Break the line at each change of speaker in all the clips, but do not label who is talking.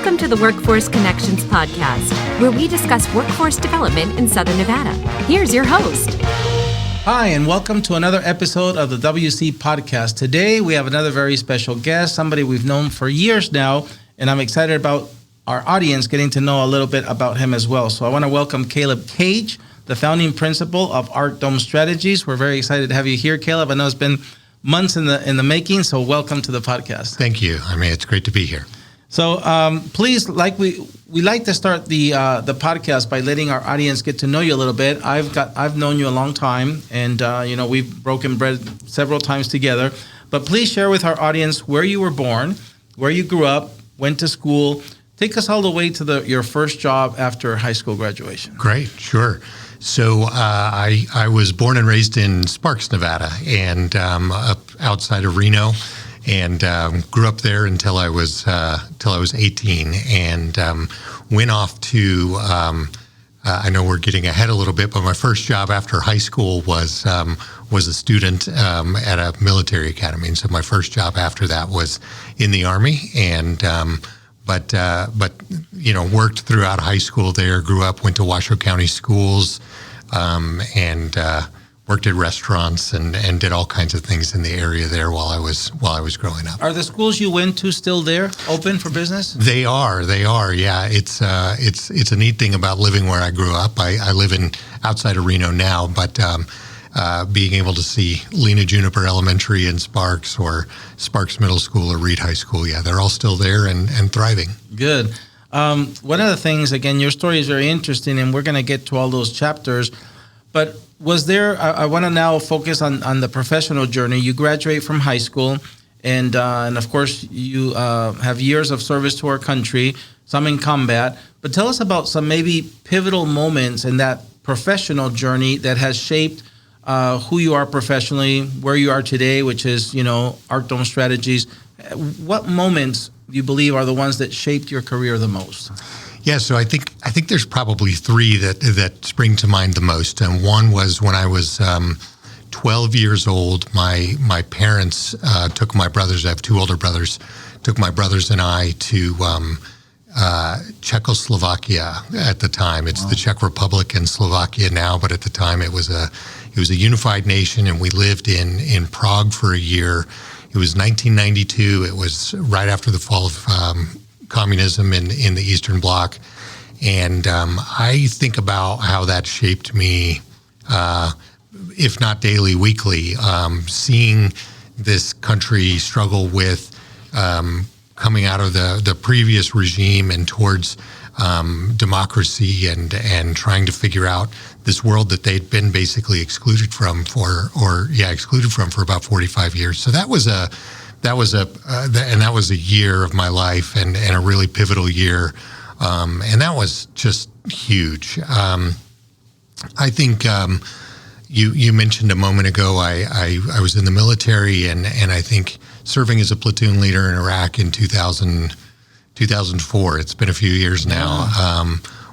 Welcome to the Workforce Connections podcast, where we discuss workforce development in Southern Nevada. Here's your host.
Hi, and welcome to another episode of the WC podcast. Today, we have another very special guest, somebody we've known for years now, and I'm excited about our audience getting to know a little bit about him as well. So I want to welcome Caleb Cage, the founding principal of Arc Dome Strategies. We're very excited to have you here, Caleb. I know it's been months in the making, so welcome to the podcast.
Thank you. It's great to be here.
So please, like we like to start the podcast by letting our audience get to know you a little bit. I've known you a long time, and we've broken bread several times together. But please share with our audience where you were born, where you grew up, went to school. Take us all the way to your first job after high school graduation.
Great, sure. So I was born and raised in Sparks, Nevada, and up outside of Reno. And grew up there until I was 18, and went off to. I know we're getting ahead a little bit, but my first job after high school was a student at a military academy. And so my first job after that was in the Army, and but worked throughout high school there. Grew up, went to Washoe County schools, and worked at restaurants and did all kinds of things in the area there while I was growing up.
Are the schools you went to still there, open for business?
They are. Yeah, it's a neat thing about living where I grew up. I live outside of Reno now, but being able to see Lena Juniper Elementary in Sparks, or Sparks Middle School, or Reed High School, yeah, they're all still there and thriving.
Good. One of the things, again, your story is very interesting, and we're going to get to all those chapters. But was there, I want to now focus on the professional journey. You graduate from high school, and of course, you have years of service to our country, some in combat. But tell us about some maybe pivotal moments in that professional journey that has shaped who you are professionally, where you are today, which is, Arc Dome Strategies. What moments do you believe are the ones that shaped your career the most?
Yeah, so I think there's probably three that spring to mind the most. And one was when I was 12 years old. My parents took my brothers. I have two older brothers. Took my brothers and I to Czechoslovakia at the time. It's the Czech Republic and Slovakia now, but at the time it was a unified nation, and we lived in Prague for a year. It was 1992. It was right after the fall of communism in the Eastern Bloc. And I think about how that shaped me, if not daily, weekly, seeing this country struggle with coming out of the previous regime and towards democracy and trying to figure out this world that they'd been basically excluded from for about 45 years. So that was a year of my life and a really pivotal year. And that was just huge. I think you mentioned a moment ago, I was in the military, and I think serving as a platoon leader in Iraq in 2004, it's been a few years now,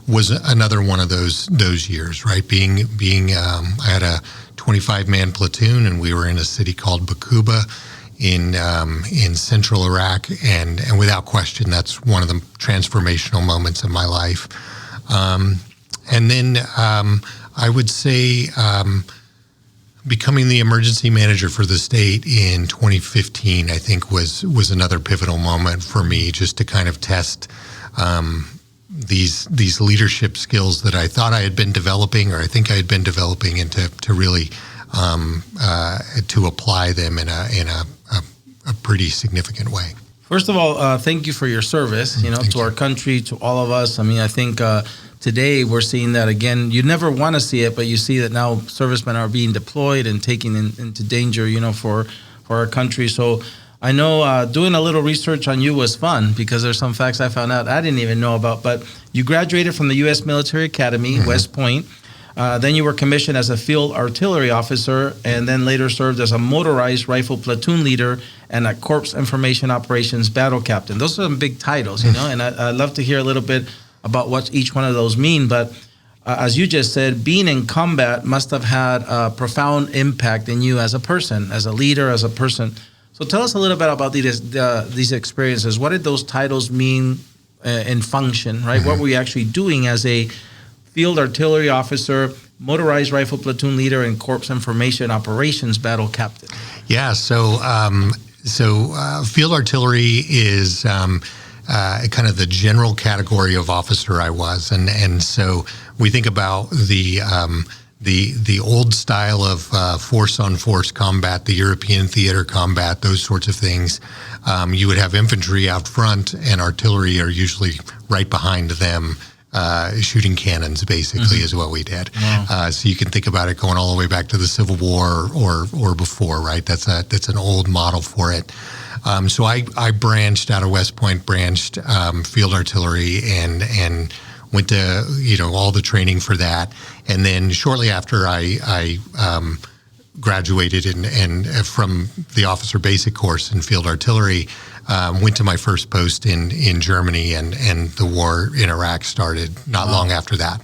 was another one of those years, right? I had a 25-man platoon, and we were in a city called Bakuba in central Iraq, and without question, that's one of the transformational moments of my life. And then I would say becoming the emergency manager for the state in 2015, I think was another pivotal moment for me, just to kind of test these leadership skills that I thought I had been developing, or I think I had been developing, and to really to apply them in a pretty significant way.
First of all, thank you for your service, to our country, to all of us. I think today we're seeing that again. You never want to see it, but you see that now servicemen are being deployed and taken into danger, for our country. So I know doing a little research on you was fun, because there's some facts I found out I didn't even know about. But you graduated from the U.S. Military Academy, West Point. Then you were commissioned as a field artillery officer, and then later served as a motorized rifle platoon leader and a Corps Information Operations battle captain. Those are some big titles, and I'd love to hear a little bit about what each one of those mean. But as you just said, being in combat must have had a profound impact in you as a person, as a leader, as a person. So tell us a little bit about these experiences. What did those titles mean in function, right? What were you actually doing as a field artillery officer, motorized rifle platoon leader, and corps information operations battle captain?
Yeah, so field artillery is kind of the general category of officer I was, and so we think about the old style of force on force combat, the European theater combat, those sorts of things. You would have infantry out front, and artillery are usually right behind them. Shooting cannons, basically, is what we did.
Wow.
So you can think about it going all the way back to the Civil War or before, right? That's an old model for it. So I branched out of West Point, field artillery, and went to all the training for that. And then shortly after I graduated and from the officer basic course in field artillery, went to my first post in Germany, and the war in Iraq started not long after that.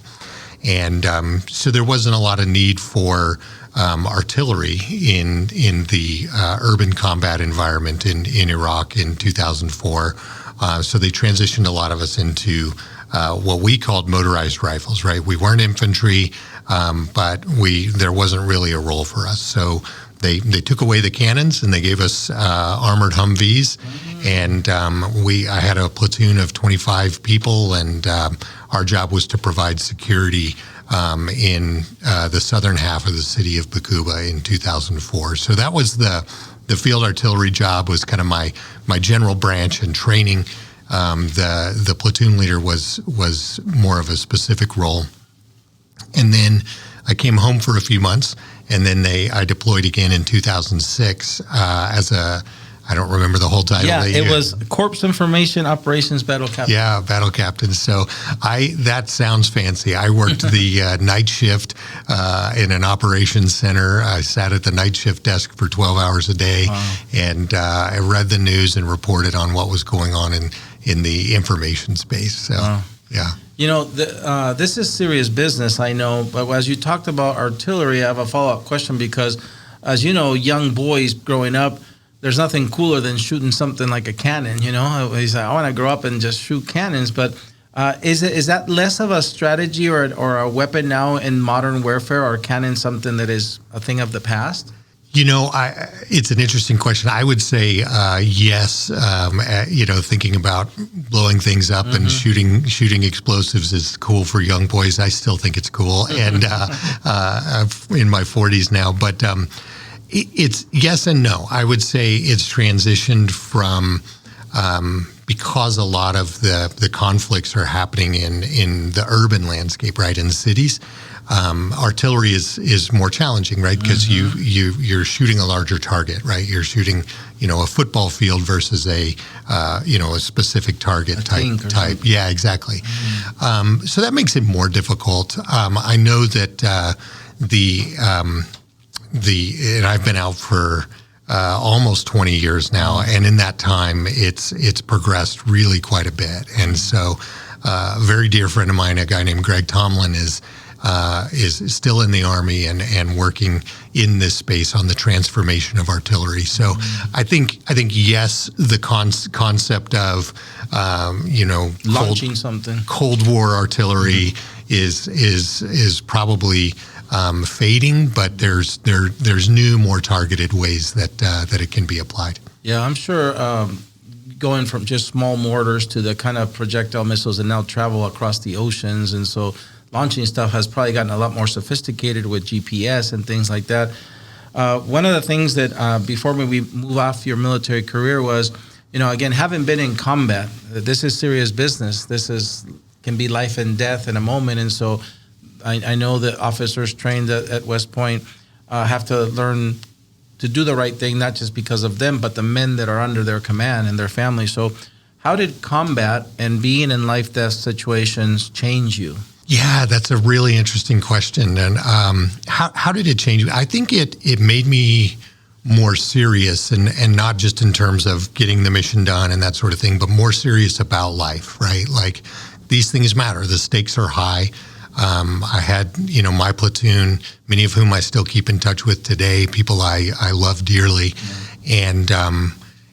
And so there wasn't a lot of need for artillery in the urban combat environment in Iraq in 2004. So they transitioned a lot of us into what we called motorized rifles, right? We weren't infantry, but there wasn't really a role for us. So they took away the cannons and they gave us armored Humvees, and I had a platoon of 25 people, and our job was to provide security in the southern half of the city of Bakuba in 2004. So that was the field artillery job, was kind of my general branch and training. The platoon leader was more of a specific role. And then I came home for a few months, and then I deployed again in 2006 as I don't remember the whole title.
Yeah, it was Corps Information Operations Battle Captain.
Yeah, Battle Captain. So that sounds fancy. I worked the night shift in an operations center. I sat at the night shift desk for 12 hours a day, and I read the news and reported on what was going on in the information space. So, yeah.
This is serious business, I know, but as you talked about artillery, I have a follow-up question because, as you know, young boys growing up, there's nothing cooler than shooting something like a cannon, He's like, I want to grow up and just shoot cannons, but is that less of a strategy or a weapon now in modern warfare, or cannon something that is a thing of the past?
It's an interesting question. I would say yes. Thinking about blowing things up and shooting explosives is cool for young boys. I still think it's cool, and I'm in my 40s now. But it's yes and no. I would say it's transitioned from because a lot of the conflicts are happening in the urban landscape, right, in cities. Artillery is more challenging, right? Because you're shooting a larger target, right? You're shooting, a football field versus a specific target type. Yeah, exactly. So that makes it more difficult. I know that and I've been out for almost 20 years now, and in that time, it's progressed really quite a bit. And so, a very dear friend of mine, a guy named Greg Tomlin, is still in the Army and working in this space on the transformation of artillery. So I think yes, the concept of
launching something
Cold War artillery is probably fading, but there's new, more targeted ways that it can be applied.
Yeah, I'm sure. Going from just small mortars to the kind of projectile missiles that now travel across the oceans, and so launching stuff has probably gotten a lot more sophisticated with GPS and things like that. One of the things that before we move off your military career was, again, having been in combat, this is serious business. Can be life and death in a moment. And so I know that officers trained at West Point have to learn to do the right thing, not just because of them, but the men that are under their command and their families. So how did combat and being in life-death situations change you?
Yeah, that's a really interesting question. And how did it change me? I think it made me more serious, and not just in terms of getting the mission done and that sort of thing, but more serious about life, right? Like, these things matter. The stakes are high. I had, my platoon, many of whom I still keep in touch with today, people I love dearly. And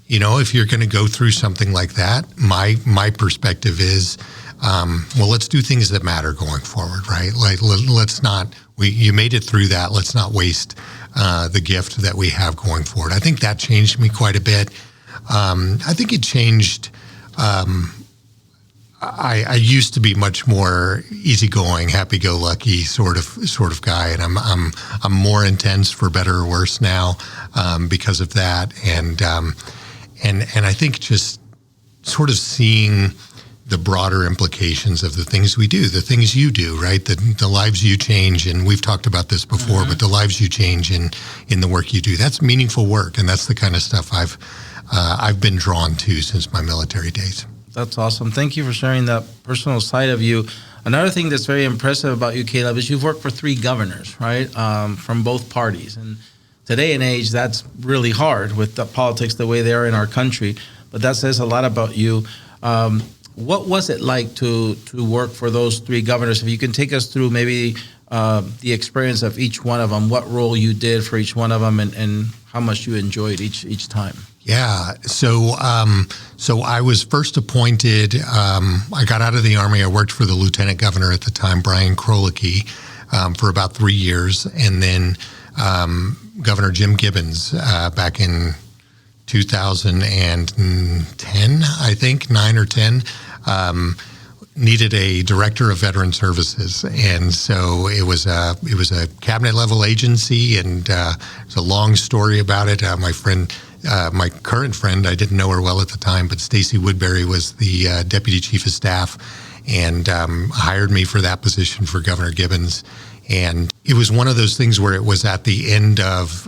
if you're going to go through something like that, my perspective is, well, let's do things that matter going forward, right? Like, let's not, you made it through that. Let's not waste the gift that we have going forward. I think that changed me quite a bit. I think it changed, I used to be much more easygoing, happy-go-lucky sort of guy, and I'm more intense for better or worse now because of that. And I think just sort of seeing the broader implications of the things we do, the things you do, right? The lives you change, and we've talked about this before, mm-hmm. but the lives you change in the work you do, that's meaningful work, and that's the kind of stuff I've been drawn to since my military days.
That's awesome. Thank you for sharing that personal side of you. Another thing that's very impressive about you, Caleb, is you've worked for 3 governors, right, from both parties. And today and age, that's really hard with the politics the way they are in our country. But that says a lot about you. What was it like to work for those 3 governors? If you can take us through maybe the experience of each one of them, what role you did for each one of them, and how much you enjoyed each time.
Yeah. So I was first appointed. I got out of the Army. I worked for the lieutenant governor at the time, Brian Krolicki, for about 3 years, and then Governor Jim Gibbons back in 2010, I think, 9 or 10, needed a director of veteran services, and so it was a cabinet level agency, and it's a long story about it. My current friend, I didn't know her well at the time, but Stacy Woodbury was the deputy chief of staff, and hired me for that position for Governor Gibbons. And it was one of those things where it was at the end of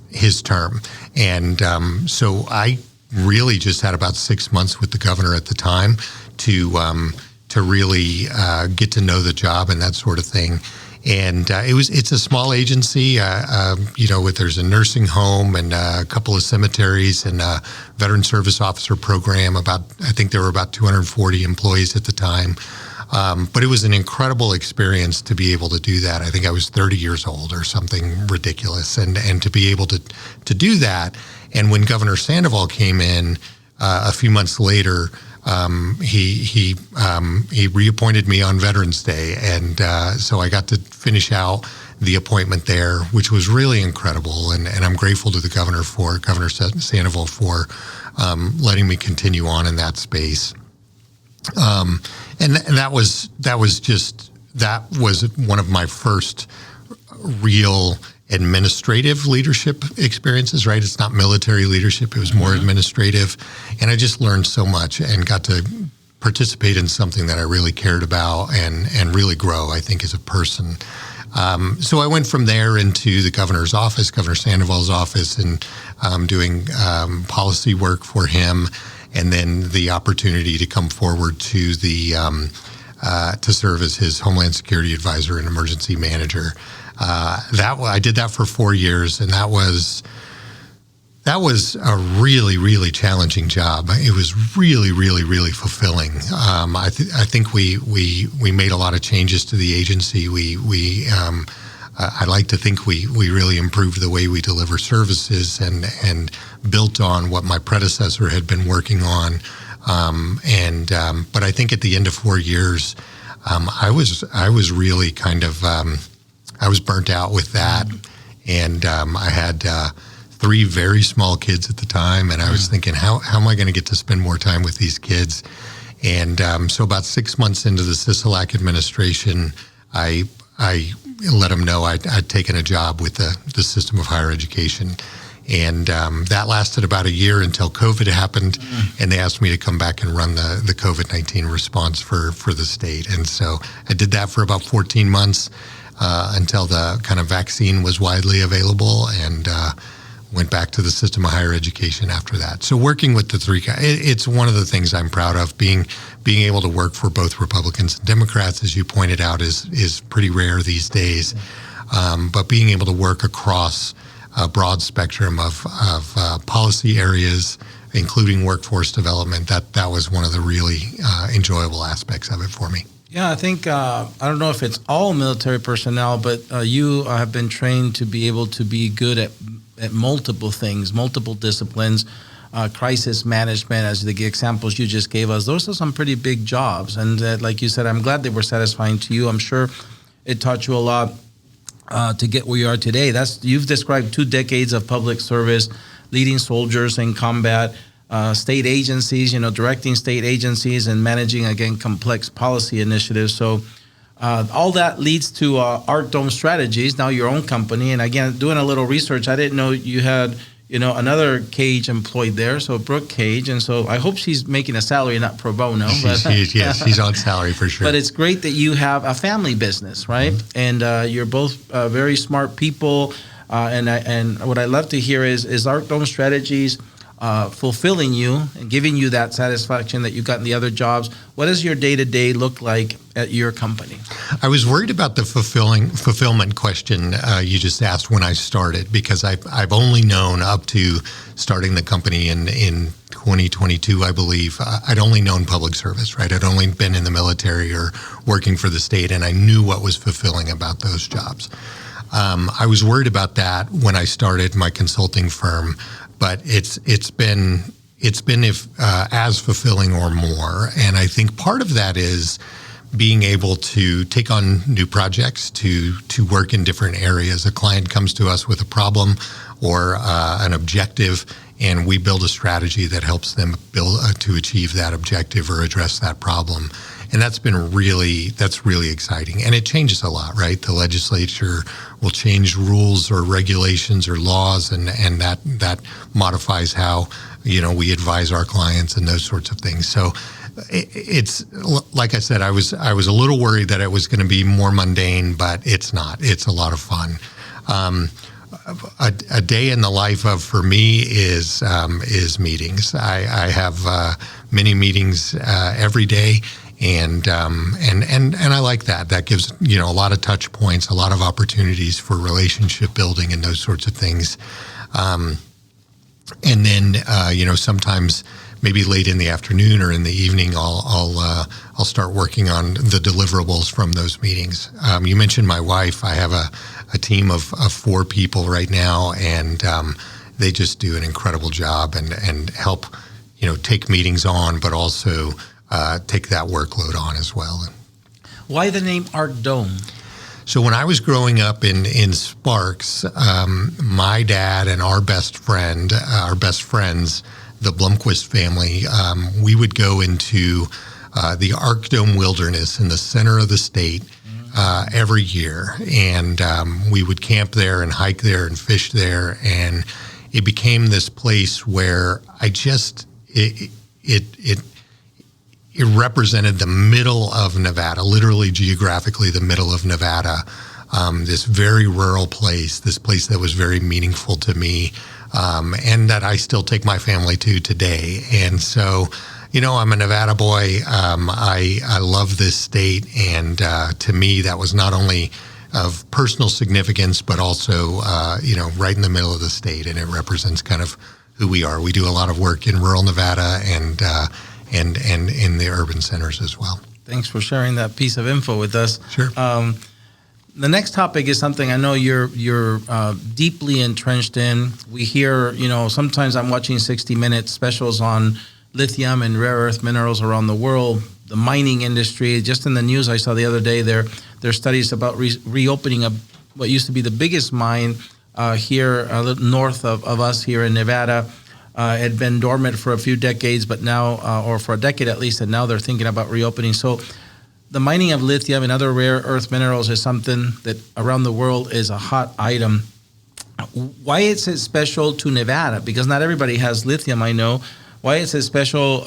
his term, and so I really just had about 6 months with the governor at the time to really get to know the job and that sort of thing. And it's a small agency, there's a nursing home and a couple of cemeteries and a veteran service officer program. I think there were about 240 employees at the time. But it was an incredible experience to be able to do that. I think I was 30 years old or something ridiculous, and to be able to do that. And when Governor Sandoval came in a few months later, he reappointed me on Veterans Day, and so I got to finish out the appointment there, which was really incredible. And I'm grateful to the Governor Sandoval for letting me continue on in that space. And that was one of my first real administrative leadership experiences, right? It's not military leadership. It was more administrative. And I just learned so much and got to participate in something that I really cared about and really grow, I think, as a person. So I went from there into the governor's office, Governor Sandoval's office, and doing policy work for him, and then the opportunity to come forward to to serve as his Homeland Security Advisor and Emergency Manager. I did that for 4 years, and that was a really, really challenging job. It was really, really, really fulfilling. I think we made a lot of changes to the agency. I like to think we really improved the way we deliver services and built on what my predecessor had been working on. But I think at the end of 4 years, I was really kind of I was burnt out with that, and I had 3 very small kids at the time, and I was thinking, how am I going to get to spend more time with these kids? And so about 6 months into the Sisolak administration, I let them know I'd taken a job with the system of higher education. And that lasted about a year until COVID happened, and they asked me to come back and run the COVID-19 response for the state. And so I did that for about 14 months until the kind of vaccine was widely available, and went back to the system of higher education after that. So working with the 3 guys, it's one of the things I'm proud of. Being able to work for both Republicans and Democrats, as you pointed out, is pretty rare these days. But being able to work across a broad spectrum of policy areas, including workforce development, that was one of the really enjoyable aspects of it for me.
Yeah, I think, I don't know if it's all military personnel, but you have been trained to be able to be good at multiple things, multiple disciplines. crisis management, as the examples you just gave us. Those are some pretty big jobs. And like you said, I'm glad they were satisfying to you. I'm sure it taught you a lot to get where you are today. You've described 2 decades of public service, leading soldiers in combat, state agencies, directing state agencies and managing, again, complex policy initiatives. So all that leads to Arc Dome Strategies, now your own company. And again, doing a little research, I didn't know you had, another Cage employed there, so Brooke Cage. And so I hope she's making a salary, not pro bono.
Yes, she's on salary for sure.
But it's great that you have a family business, right? Mm-hmm. And you're both very smart people. And what I love to hear is Arc Dome Strategies fulfilling you and giving you that satisfaction that you got in the other jobs. What does your day-to-day look like at your company?
I was worried about the fulfillment question you just asked when I started, because I've only known up to starting the company in 2022, I believe, I'd only known public service, right? I'd only been in the military or working for the state, and I knew what was fulfilling about those jobs. I was worried about that when I started my consulting firm, but it's been as fulfilling or more. And I think part of that is being able to take on new projects, to work in different areas. A client comes to us with a problem or an objective, and we build a strategy that helps them to achieve that objective or address that problem. And that's really exciting. And it changes a lot, right? The legislature will change rules or regulations or laws, and that modifies how, we advise our clients and those sorts of things. So it's, like I said, I was a little worried that it was going to be more mundane, but it's not. It's a lot of fun. A day in the life of, for me, is meetings. I have many meetings every day. And I like that. That gives, a lot of touch points, a lot of opportunities for relationship building and those sorts of things. And then, sometimes maybe late in the afternoon or in the evening, I'll start working on the deliverables from those meetings. You mentioned my wife. I have a team of 4 people right now, and they just do an incredible job and help, take meetings on, but also take that workload on as well.
Why the name Arc Dome?
So when I was growing up in Sparks, my dad and our best friends, the Blomquist family, we would go into the Arc Dome Wilderness in the center of the state every year. And we would camp there and hike there and fish there. And it became this place where it represented the middle of Nevada, literally geographically the middle of Nevada, this very rural place, this place that was very meaningful to me, and that I still take my family to today. And so, I'm a Nevada boy. I love this state, and to me, that was not only of personal significance, but also, right in the middle of the state, and it represents kind of who we are. We do a lot of work in rural Nevada and in the urban centers as well.
Thanks for sharing that piece of info with us.
Sure.
The next topic is something I know you're deeply entrenched in. We hear, sometimes I'm watching 60 Minutes specials on lithium and rare earth minerals around the world, the mining industry. Just in the news I saw the other day, there are studies about reopening what used to be the biggest mine here a little north of us here in Nevada. It had been dormant for a few decades, but now, or for a decade at least, and now they're thinking about reopening. So the mining of lithium and other rare earth minerals is something that around the world is a hot item. Why is it special to Nevada? Because not everybody has lithium, I know. Why is it special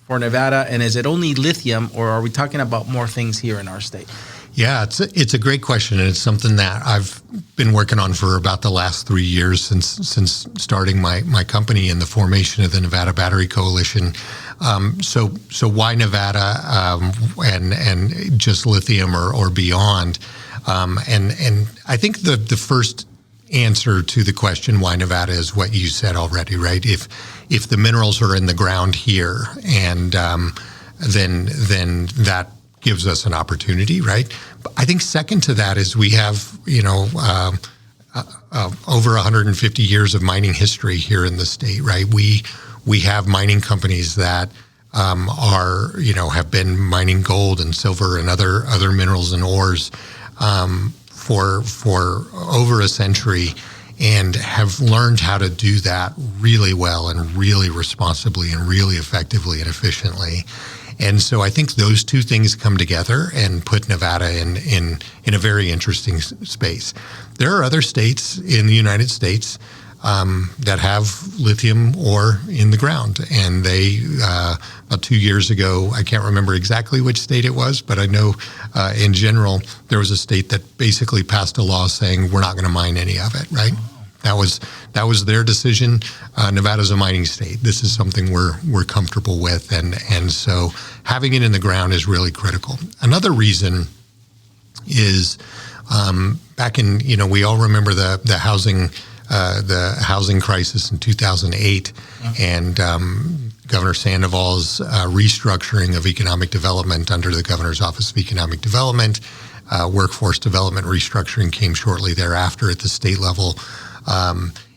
for Nevada? And is it only lithium, or are we talking about more things here in our state?
Yeah, it's a great question, and it's something that I've been working on for about the last 3 years since starting my company and the formation of the Nevada Battery Coalition. So why Nevada and just lithium or beyond? And I think the first answer to the question why Nevada is what you said already, right? If the minerals are in the ground here, and then that gives us an opportunity, right? But I think second to that is we have, over 150 years of mining history here in the state, right? We we have mining companies that have been mining gold and silver and other minerals and ores for over a century, and have learned how to do that really well and really responsibly and really effectively and efficiently. And so I think those two things come together and put Nevada in a very interesting space. There are other states in the United States that have lithium ore in the ground. And they, about 2 years ago, I can't remember exactly which state it was, but I know in general, there was a state that basically passed a law saying we're not going to mine any of it, right? That was their decision. Nevada's a mining state. This is something we're comfortable with, and so having it in the ground is really critical. Another reason is back in, we all remember the housing crisis in 2008, and Governor Sandoval's restructuring of economic development under the Governor's Office of Economic Development. Workforce development restructuring came shortly thereafter at the state level.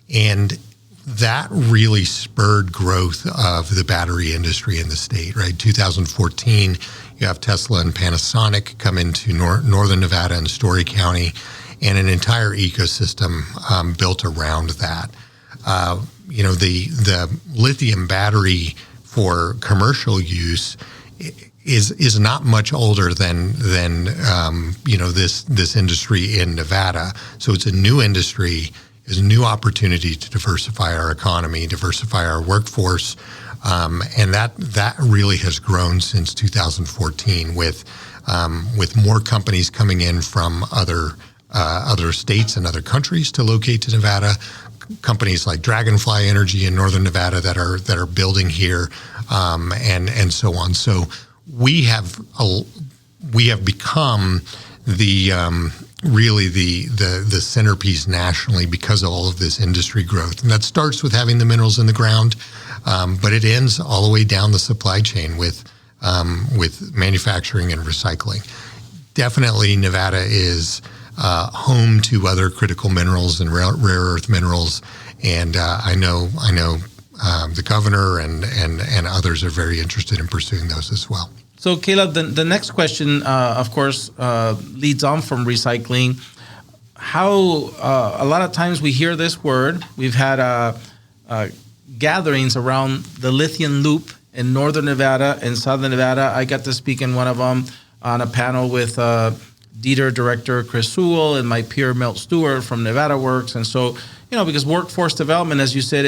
And that really spurred growth of the battery industry in the state, right? 2014, you have Tesla and Panasonic come into northern Nevada and Story County, and an entire ecosystem built around that. The lithium battery for commercial use is not much older than this industry in Nevada. So it's a new industry. Is a new opportunity to diversify our economy, diversify our workforce, and that really has grown since 2014 with more companies coming in from other states and other countries to locate to Nevada. Companies like Dragonfly Energy in northern Nevada that are building here, and so on. So we have become really the centerpiece nationally because of all of this industry growth. And that starts with having the minerals in the ground, but it ends all the way down the supply chain with manufacturing and recycling. Definitely Nevada is home to other critical minerals and rare earth minerals. And I know the governor and others are very interested in pursuing those as well.
So, Caleb, the next question, of course, leads on from recycling. How a lot of times we hear this word. We've had gatherings around the lithium loop in northern Nevada and southern Nevada. I got to speak in one of them on a panel with Dieter Director Chris Sewell and my peer Milt Stewart from Nevada Works. And so, because workforce development, as you said,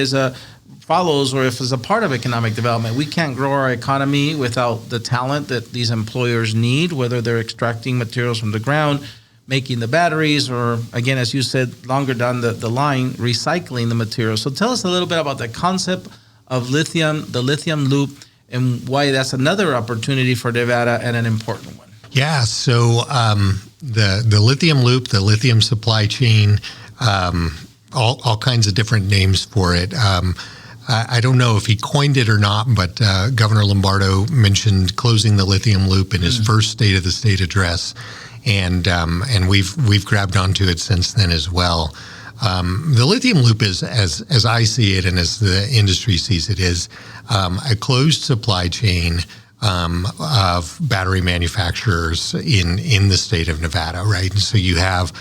follows, or if it's a part of economic development, we can't grow our economy without the talent that these employers need, whether they're extracting materials from the ground, making the batteries, or again, as you said, longer down the line, recycling the materials. So tell us a little bit about the concept of lithium, the lithium loop, and why that's another opportunity for Nevada and an important one.
Yeah, so the lithium loop, the lithium supply chain, all kinds of different names for it. I don't know if he coined it or not, but Governor Lombardo mentioned closing the lithium loop in his first State of the State address, and we've grabbed onto it since then as well. The lithium loop is, as I see it and as the industry sees it, is a closed supply chain of battery manufacturers in the state of Nevada, right? And so you have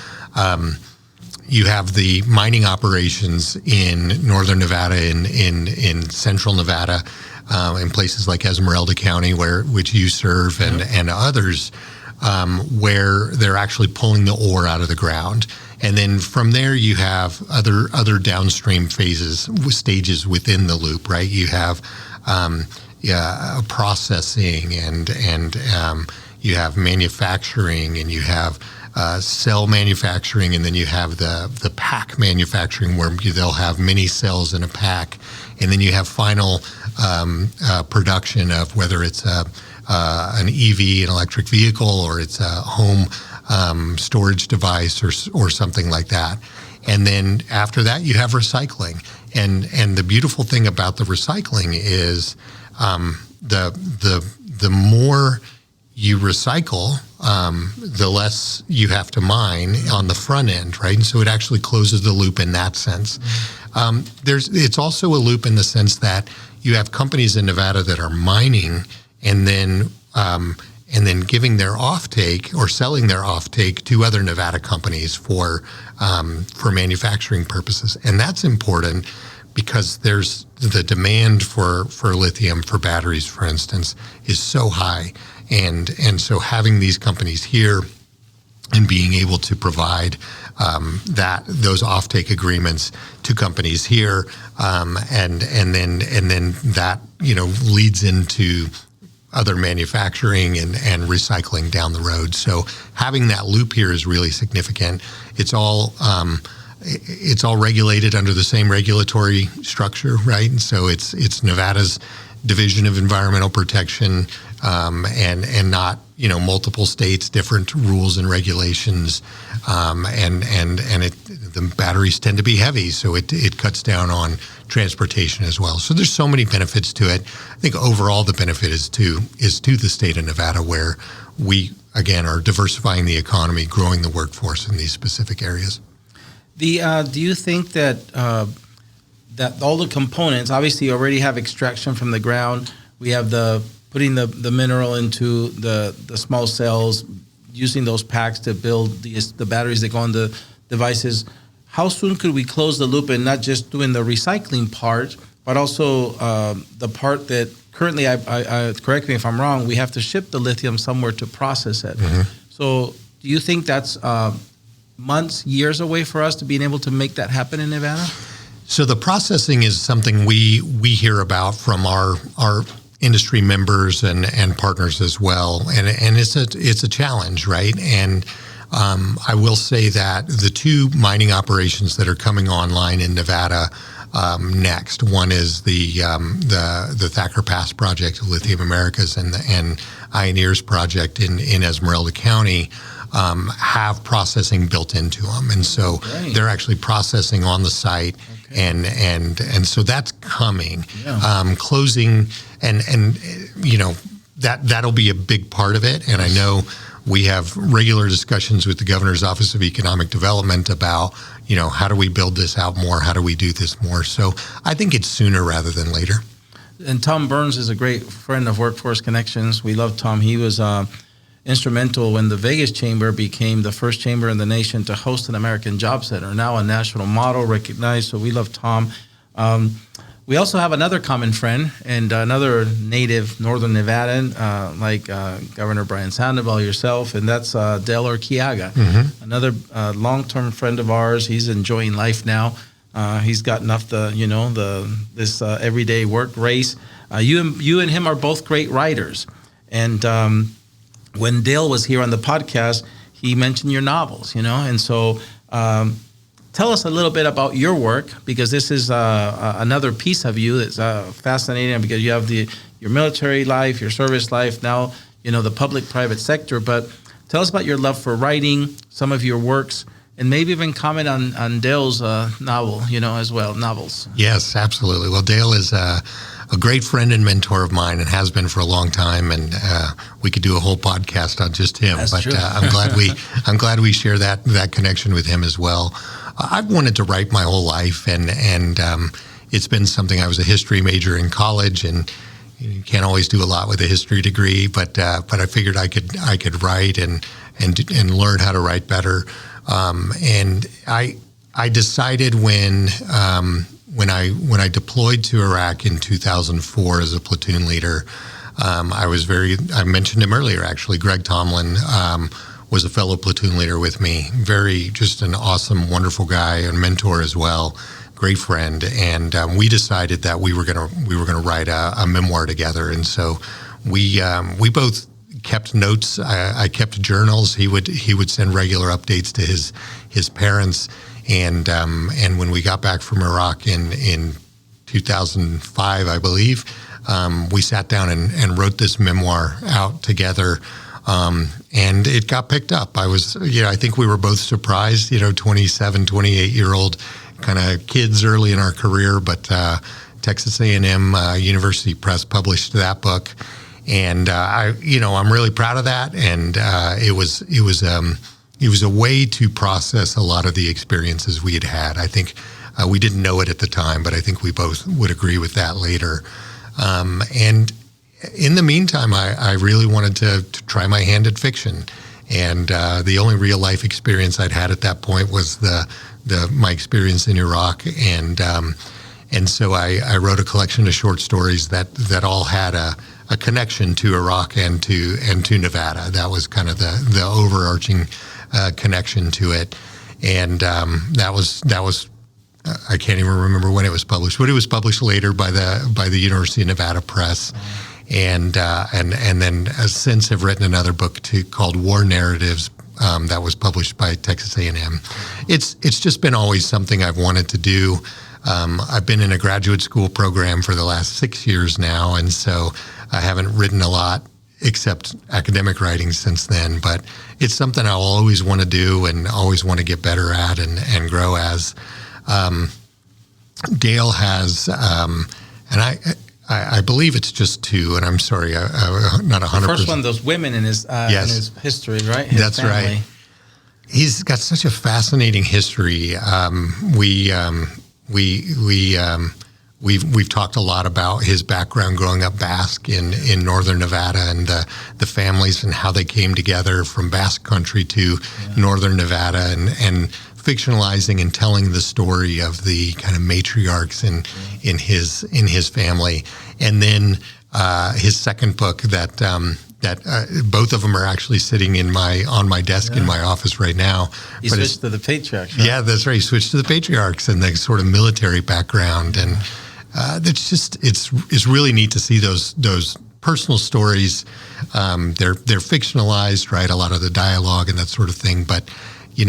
the mining operations in northern Nevada, in central Nevada, in places like Esmeralda County, which you serve, and others, where they're actually pulling the ore out of the ground. And then from there, you have other downstream stages within the loop, right? You have processing, and you have manufacturing, and you have cell manufacturing, and then you have the pack manufacturing where they'll have many cells in a pack, and then you have final production of whether it's an EV, an electric vehicle, or it's a home storage device or something like that. And then after that, you have recycling, and the beautiful thing about the recycling is the more you recycle, the less you have to mine on the front end, right? And so it actually closes the loop in that sense. It's also a loop in the sense that you have companies in Nevada that are mining and then giving their offtake or selling their offtake to other Nevada companies for manufacturing purposes, and that's important because there's the demand for lithium for batteries, for instance, is so high. And so having these companies here and being able to provide those offtake agreements to companies here, and then that leads into other manufacturing and recycling down the road. So having that loop here is really significant. It's all regulated under the same regulatory structure, right? And so it's Nevada's Division of Environmental Protection, and not multiple states, different rules and regulations, and the batteries tend to be heavy, so it cuts down on transportation as well. So there's so many benefits to it. I think overall the benefit is to the state of Nevada, where we again are diversifying the economy, growing the workforce in these specific areas.
Do you think that all the components, obviously you already have extraction from the ground, we have putting the mineral into the small cells, using those packs to build the batteries that go on the devices. How soon could we close the loop and not just doing the recycling part, but also the part that currently, I correct me if I'm wrong, we have to ship the lithium somewhere to process it. Mm-hmm. So do you think that's months, years away for us to being able to make that happen in Nevada?
So the processing is something we hear about from our industry members and partners as well, and it's a challenge, right? And I will say that the two mining operations that are coming online in Nevada next, one is the Thacker Pass project of Lithium Americas, and Ioneers project in Esmeralda County. Have processing built into them, and so they're actually processing on the site, and so that's coming. Yeah. Closing, and that'll be a big part of it. And I know we have regular discussions with the Governor's Office of Economic Development about how do we build this out more, how do we do this more. So I think it's sooner rather than later.
And Tom Burns is a great friend of Workforce Connections. We love Tom. He was instrumental when the Vegas Chamber became the first chamber in the nation to host an American Job Center, now a national model recognized. So we love Tom. We also have another common friend and another native Northern Nevadan, like Governor Brian Sandoval, yourself, and that's Dale Urquiaga, another long-term friend of ours. He's enjoying life now. He's gotten off this everyday work race. You and him are both great writers, and when Dale was here on the podcast, he mentioned your novels, and so tell us a little bit about your work, because this is another piece of you that's fascinating, because you have your military life, your service life, now, the public-private sector. But tell us about your love for writing, some of your works, and maybe even comment on Dale's novel, as well, novels.
Yes, absolutely. Well, Dale is a great friend and mentor of mine, and has been for a long time. And we could do a whole podcast on just him.
That's
but
true.
I'm glad we share that connection with him as well. I've wanted to write my whole life, and it's been something. I was a history major in college, and you can't always do a lot with a history degree. But I figured I could write and learn how to write better. And I decided when I deployed to Iraq in 2004 as a platoon leader, I mentioned him earlier, actually. Greg Tomlin was a fellow platoon leader with me. Just an awesome, wonderful guy and mentor as well. Great friend. And we decided that we were gonna write a memoir together. And so we both kept notes. I kept journals. He would send regular updates to his parents. And when we got back from Iraq in 2005, I believe, we sat down and wrote this memoir out together. And it got picked up. I think we were both surprised, 27, 28-year-old kind of kids early in our career, but Texas A&M University Press published that book. And I'm really proud of that. And it was a way to process a lot of the experiences we had. I think we didn't know it at the time, but I think we both would agree with that later. And in the meantime, I really wanted to try my hand at fiction. And the only real life experience I'd had at that point was my experience in Iraq. And so I wrote a collection of short stories that all had a connection to Iraq and to Nevada. That was kind of the overarching connection to it. And that was I can't even remember when it was published, but it was published later by the University of Nevada Press. And then since have written another book called War Narratives that was published by Texas A&M. It's just been always something I've wanted to do. I've been in a graduate school program for the last 6 years now, and so I haven't written a lot except academic writing since then. But it's something I'll always want to do and always want to get better at and grow as. Dale has, and I believe it's just 2, and I'm sorry, I'm not 100%.
The first one, those women in his history, right?
That's family. Right. He's got such a fascinating history. We've talked a lot about his background growing up Basque in northern Nevada and the families and how they came together from Basque country to northern Nevada and fictionalizing and telling the story of the kind of matriarchs in his family. And then his second book that both of them are actually sitting on my desk in my office right now.
He switched to the patriarchs, right?
Yeah, that's right. He switched to the patriarchs and the sort of military background. And it's really neat to see those personal stories. They're fictionalized, right? A lot of the dialogue and that sort of thing. But I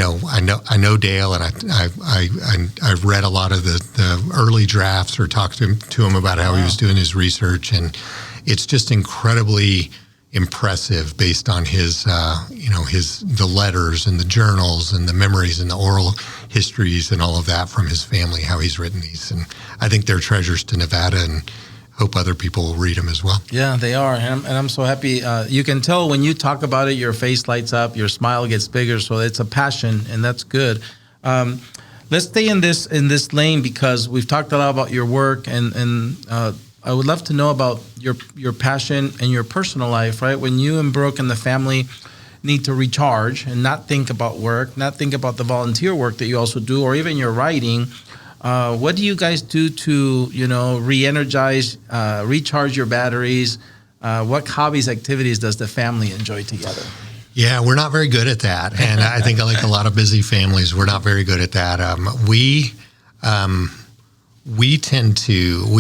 know Dale, and I've read a lot of the early drafts or talked to him about how he was doing his research, and it's just incredibly impressive based on his the letters and the journals and the memories and the oral histories and all of that from his family, how he's written these. And I think they're treasures to Nevada, and hope other people will read them as well. Yeah,
they are. And I'm so happy. You can tell when you talk about it, your face lights up, your smile gets bigger. So it's a passion, and that's good. Let's stay in this lane because we've talked a lot about your work, and I would love to know about your passion and your personal life, right? When you and Brooke and the family need to recharge and not think about work, not think about the volunteer work that you also do, or even your writing, what do you guys do to, re-energize, recharge your batteries? What hobbies, activities does the family enjoy together?
Yeah, we're not very good at that. And I think like a lot of busy families, we're not very good at that. We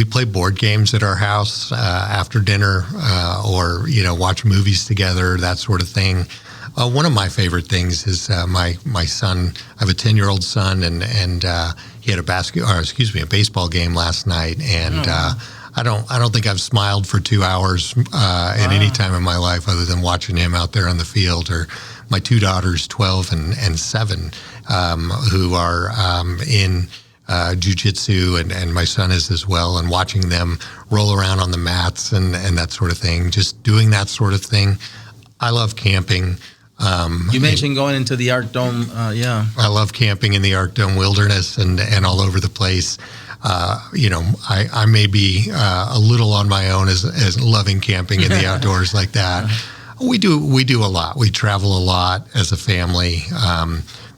play board games at our house after dinner or, watch movies together, that sort of thing. One of my favorite things is my son. I have a 10-year-old son, and he had a baseball game last night, and I don't think I've smiled for 2 hours at any time in my life other than watching him out there on the field. Or my 2 daughters, 12 and 7, who are in jiu-jitsu, and my son is as well, and watching them roll around on the mats and that sort of thing, just doing that sort of thing. I love camping.
You mentioned going into the Arc Dome,
I love camping in the Arc Dome wilderness and all over the place. I may be a little on my own as loving camping in the outdoors like that. We do a lot. We travel a lot as a family.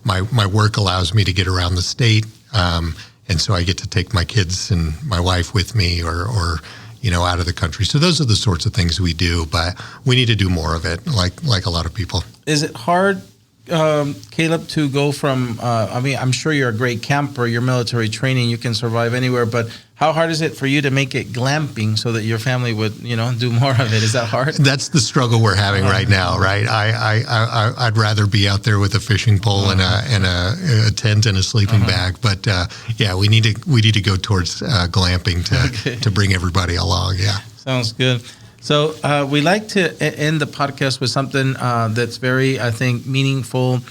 My work allows me to get around the state, and so I get to take my kids and my wife with me, or out of the country. So those are the sorts of things we do, but we need to do more of it, like a lot of people.
Is it hard, Caleb, to go from, I'm sure you're a great camper, your military training, you can survive anywhere, but how hard is it for you to make it glamping so that your family would, do more of it? Is that hard?
That's the struggle we're having right now, right? I'd rather be out there with a fishing pole and a tent and a sleeping bag, but we need to go towards glamping to bring everybody along. Yeah,
sounds good. So we like to end the podcast with something that's very, I think, meaningful,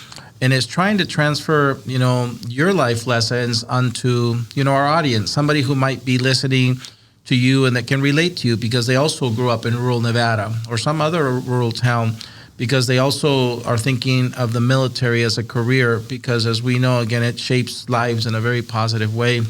and it's trying to transfer, your life lessons onto, our audience, somebody who might be listening to you and that can relate to you because they also grew up in rural Nevada or some other rural town, because they also are thinking of the military as a career, because as we know, again, it shapes lives in a very positive way.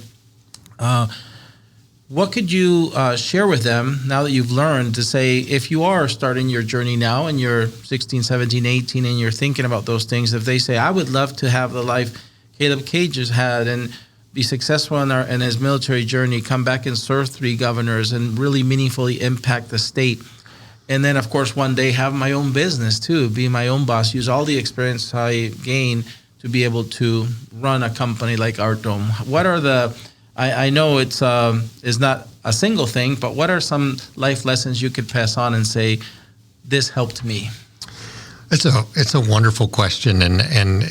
What could you share with them now that you've learned to say, if you are starting your journey now and you're 16, 17, 18, and you're thinking about those things, if they say, I would love to have the life Caleb Cage has had and be successful in his military journey, come back and serve 3 governors and really meaningfully impact the state. And then, of course, one day have my own business too, be my own boss, use all the experience I gain to be able to run a company like Art Dome. What are I know it's not a single thing, but what are some life lessons you could pass on and say, this helped me?
It's a wonderful question, and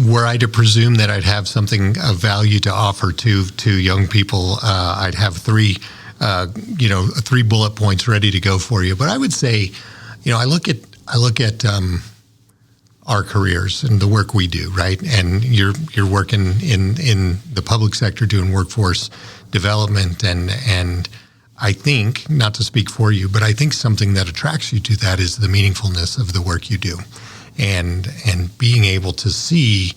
were I to presume that I'd have something of value to offer to young people, I'd have 3 bullet points ready to go for you. But I would say, I look at our careers and the work we do, right? And you're working in the public sector doing workforce development, and I think, not to speak for you, but I think something that attracts you to that is the meaningfulness of the work you do, and being able to see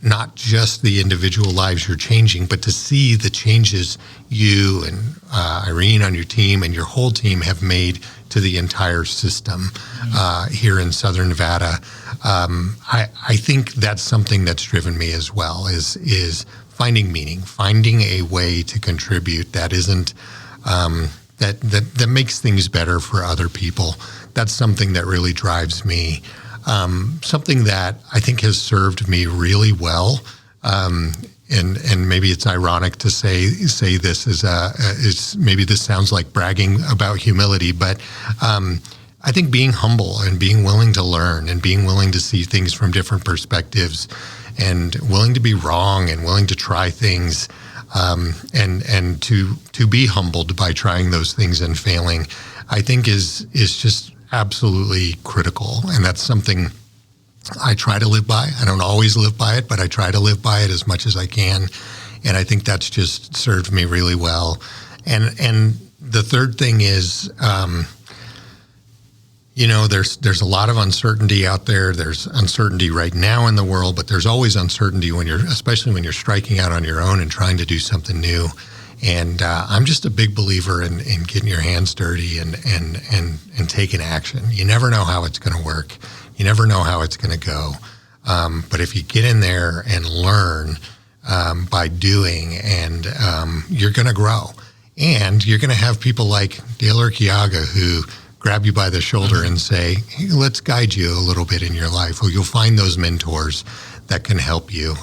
not just the individual lives you're changing, but to see the changes you and Irene on your team and your whole team have made to the entire system here in Southern Nevada. I think that's something that's driven me as well, is finding meaning, finding a way to contribute that isn't that makes things better for other people. That's something that really drives me. Something that I think has served me really well, and maybe it's ironic to say this is maybe this sounds like bragging about humility, but I think being humble and being willing to learn and being willing to see things from different perspectives and willing to be wrong and willing to try things, and to be humbled by trying those things and failing, I think is just absolutely critical. And that's something I try to live by. I don't always live by it, but I try to live by it as much as I can. And I think that's just served me really well. And the third thing is, there's a lot of uncertainty out there. There's uncertainty right now in the world, but there's always uncertainty especially when you're striking out on your own and trying to do something new. And I'm just a big believer in getting your hands dirty and taking action. You never know how it's going to work. You never know how it's going to go. But if you get in there and learn by doing, and you're going to grow. And you're going to have people like Dale Urquiaga who grab you by the shoulder and say, hey, let's guide you a little bit in your life. Or you'll find those mentors that can help you.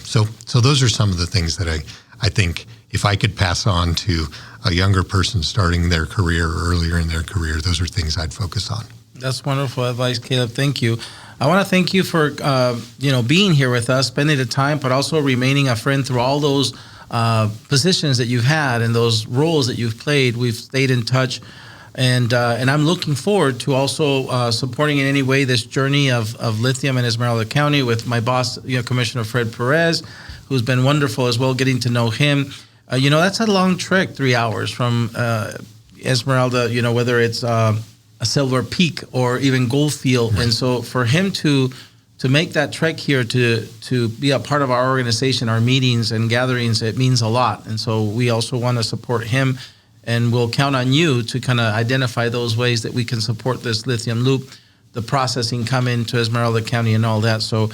So those are some of the things that I think if I could pass on to a younger person starting their career earlier in their career, those are things I'd focus on.
That's wonderful advice, Caleb. Thank you. I want to thank you for being here with us, spending the time, but also remaining a friend through all those positions that you've had and those roles that you've played. We've stayed in touch, and I'm looking forward to also supporting in any way this journey of lithium in Esmeralda County with my boss, Commissioner Fred Perez, who's been wonderful as well, getting to know him. That's a long trek, 3 hours from Esmeralda, whether it's a Silver Peak or even Goldfield. Right. And so for him to make that trek here, to be a part of our organization, our meetings and gatherings, it means a lot. And so we also want to support him, and we'll count on you to kind of identify those ways that we can support this lithium loop, the processing coming to Esmeralda County and all that. So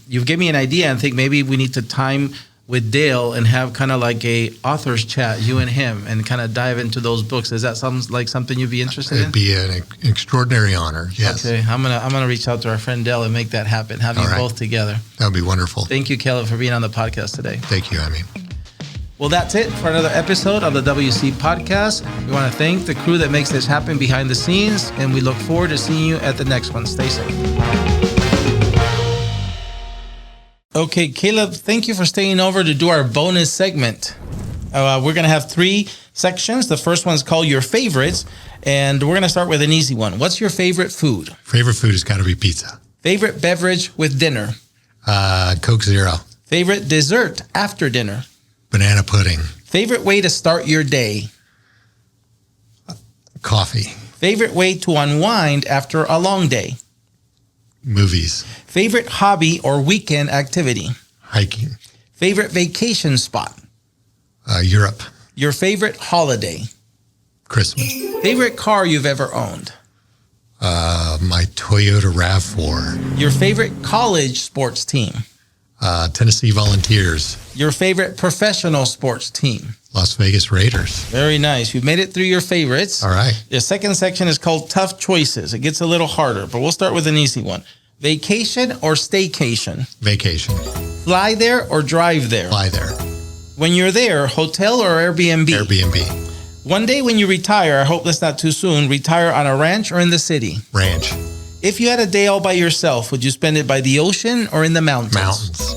you've given me an idea. I think maybe we need to time with Dale and have kind of like a author's chat, you and him, and kind of dive into those books. Does that sound like something you'd be interested in?
It'd be an extraordinary honor, yes.
Okay, I'm gonna reach out to our friend Dale and make that happen, have you both together.
That would be wonderful.
Thank you, Caleb, for being on the podcast today.
Thank you, Amy.
Well, that's it for another episode of the WC Podcast. We want to thank the crew that makes this happen behind the scenes, and we look forward to seeing you at the next one. Stay safe. Okay, Caleb, thank you for staying over to do our bonus segment. We're going to have 3 sections. The first one's called Your Favorites, and we're going to start with an easy one. What's your favorite food?
Favorite food has got to be pizza.
Favorite beverage with dinner?
Coke Zero.
Favorite dessert after dinner?
Banana pudding.
Favorite way to start your day?
Coffee.
Favorite way to unwind after a long day?
Movies.
Favorite hobby or weekend activity?
Hiking.
Favorite vacation spot?
Europe.
Your favorite holiday?
Christmas.
Favorite car you've ever owned?
My Toyota RAV4.
Your favorite college sports team?
Tennessee Volunteers.
Your favorite professional sports team?
Las Vegas Raiders.
Very nice. You've made it through your favorites.
All right.
The second section is called Tough Choices. It gets a little harder, but we'll start with an easy one. Vacation or staycation?
Vacation.
Fly there or drive there?
Fly there.
When you're there, hotel or Airbnb?
Airbnb.
One day when you retire, I hope that's not too soon, retire on a ranch or in the city?
Ranch.
If you had a day all by yourself, would you spend it by the ocean or in the mountains?
Mountains.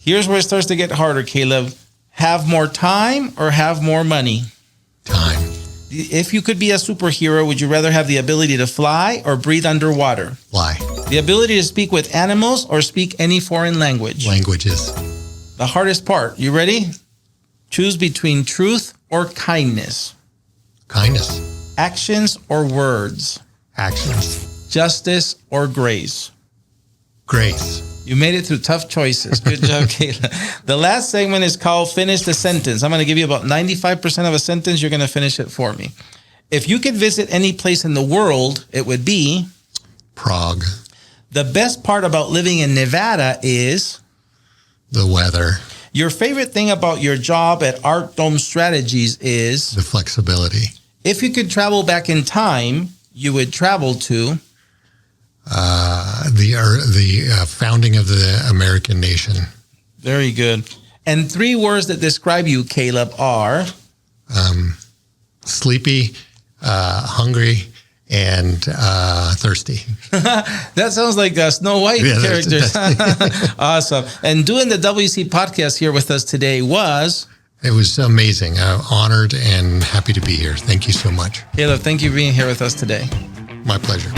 Here's where it starts to get harder, Caleb. Have more time or have more money?
Time.
If you could be a superhero, would you rather have the ability to fly or breathe underwater?
Fly.
The ability to speak with animals or speak any foreign language?
Languages.
The hardest part. You ready? Choose between truth or kindness.
Kindness.
Actions or words.
Actions.
Justice or grace.
Grace.
You made it through tough choices. Good job, Kayla. The last segment is called Finish the Sentence. I'm going to give you about 95% of a sentence. You're going to finish it for me. If you could visit any place in the world, it would be?
Prague.
The best part about living in Nevada is?
The weather.
Your favorite thing about your job at Art Dome Strategies is?
The flexibility.
If you could travel back in time, you would travel to?
The founding of the American nation.
Very good. And 3 words that describe you, Caleb, are?
Sleepy, hungry, and thirsty.
That sounds like Snow White characters. Awesome. And doing the WC podcast here with us today was?
It was amazing. Honored and happy to be here. Thank you so much.
Caleb, thank you for being here with us today.
My pleasure.